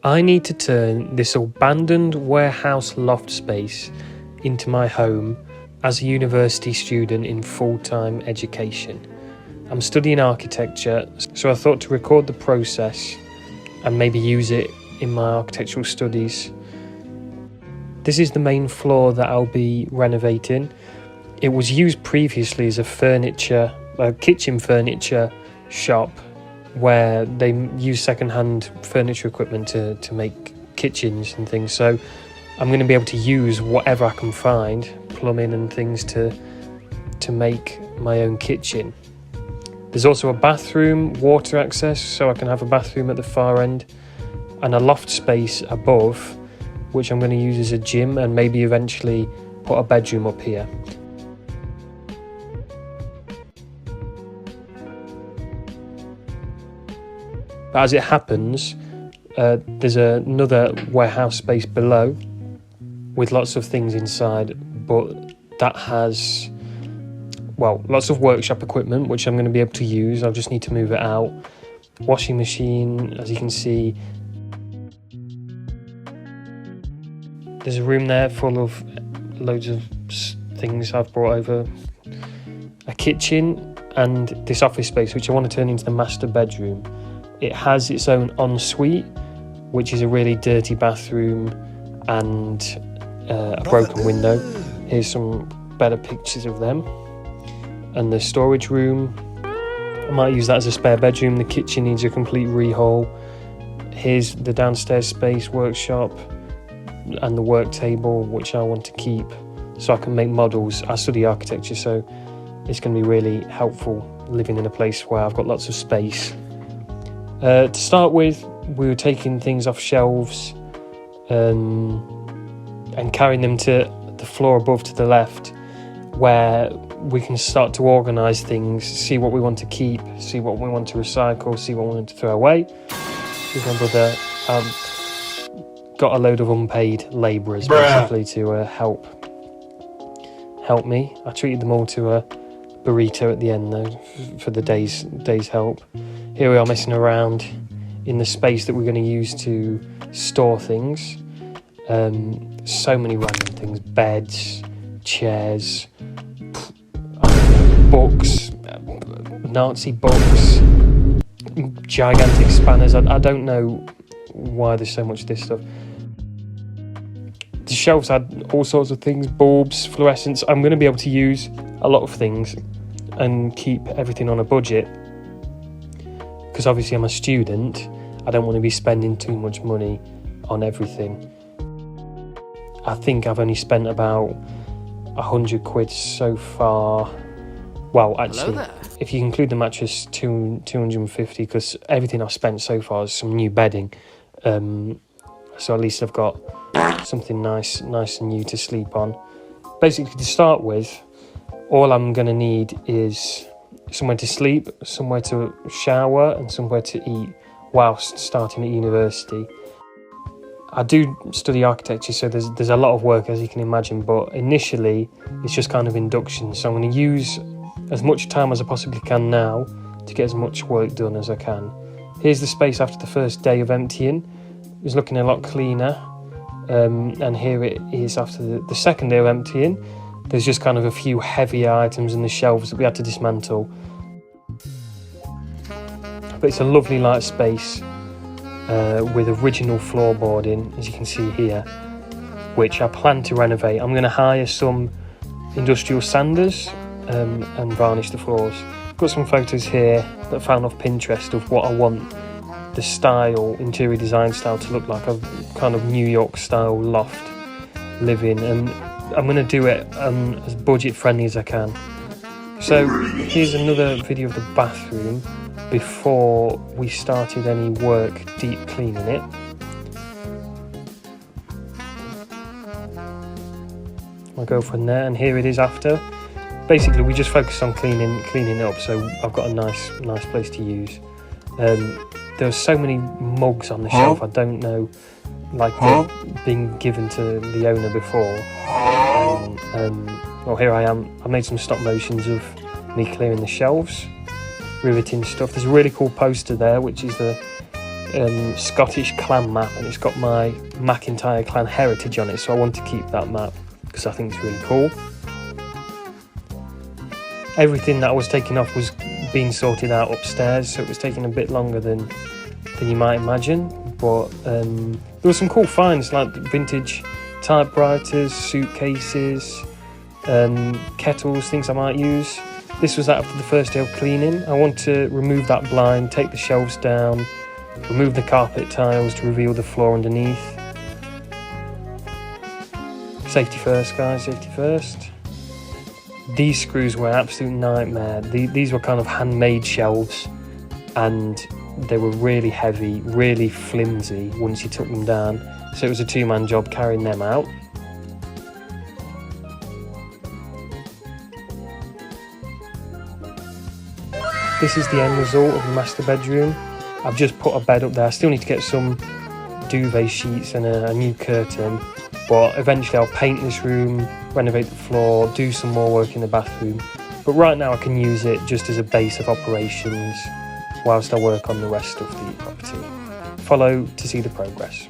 I need to turn this abandoned warehouse loft space into my home as a university student in full-time education. I'm studying architecture, so I thought to record the process and maybe use it in my architectural studies. This is the main floor that I'll be renovating. It was used previously as a kitchen furniture shop where they use second-hand furniture equipment to make kitchens and things. So I'm going to be able to use whatever I can find, plumbing and things, to make my own kitchen. There's also a bathroom, water access, so I can have a bathroom at the far end, and a loft space above, which I'm going to use as a gym and maybe eventually put a bedroom up here. But as it happens, there's another warehouse space below with lots of things inside, but that has, lots of workshop equipment, which I'm going to be able to use. I'll just need to move it out. Washing machine, as you can see. There's a room there full of loads of things I've brought over. A kitchen and this office space, which I want to turn into the master bedroom. It has its own ensuite, which is a really dirty bathroom and a broken window. Here's some better pictures of them. And the storage room, I might use that as a spare bedroom. The kitchen needs a complete rehaul. Here's the downstairs space, workshop, and the work table, which I want to keep so I can make models. I study architecture, so it's going to be really helpful living in a place where I've got lots of space. To start with, we were taking things off shelves and carrying them to the floor above to the left, where we can start to organise things, see what we want to keep, see what we want to recycle, see what we want to throw away. With my brother, got a load of unpaid labourers basically to help me. I treated them all to a burrito at the end though for the day's help. Here we are messing around in the space that we're going to use to store things. So many random things: beds, chairs, books, Nazi books, gigantic spanners. I don't know why there's so much of this stuff. The shelves had all sorts of things: bulbs, fluorescents. I'm going to be able to use a lot of things and keep everything on a budget, because obviously I'm a student. I don't want to be spending too much money on everything. I think I've only spent about 100 quid so far. Well, actually, if you include the mattress, 250, because everything I've spent so far is some new bedding. So at least I've got something nice and new to sleep on. Basically, to start with, all I'm going to need is somewhere to sleep, somewhere to shower, and somewhere to eat whilst starting at university. I do study architecture, so there's a lot of work, as you can imagine, but initially it's just kind of induction. So I'm going to use as much time as I possibly can now to get as much work done as I can. Here's the space after the first day of emptying. It was looking a lot cleaner, and here it is after the second day of emptying. There's just kind of a few heavier items in the shelves that we had to dismantle. But it's a lovely light space with original floorboarding, as you can see here, which I plan to renovate. I'm going to hire some industrial sanders and varnish the floors. I've got some photos here that I found off Pinterest of what I want the style, interior design style, to look like. A kind of New York style loft living, and I'm going to do it as budget friendly as I can. So here's another video of the bathroom before we started any work deep cleaning it. My girlfriend there, and here it is after. Basically, we just focused on cleaning it up, so I've got a nice place to use. There's so many mugs on the shelf. I don't know, like they've been given to the owner before. Well, here I am. I made some stop motions of me clearing the shelves, riveting stuff. There's a really cool poster there, which is the Scottish clan map, and it's got my McIntyre clan heritage on it, so I want to keep that map because I think it's really cool. Everything that I was taking off was being sorted out upstairs, so it was taking a bit longer than you might imagine, but there were some cool finds like vintage typewriters, suitcases, kettles, things I might use. This was after the first day of cleaning. I want to remove that blind, take the shelves down, remove the carpet tiles to reveal the floor underneath. Safety first, guys, safety first. These screws were an absolute nightmare. These were kind of handmade shelves, and they were really heavy, really flimsy once you took them down. So it was a two-man job carrying them out. This is the end result of the master bedroom. I've just put a bed up there. I still need to get some duvet sheets and a new curtain, but eventually I'll paint this room, renovate the floor, do some more work in the bathroom. But right now I can use it just as a base of operations whilst I work on the rest of the property. Follow to see the progress.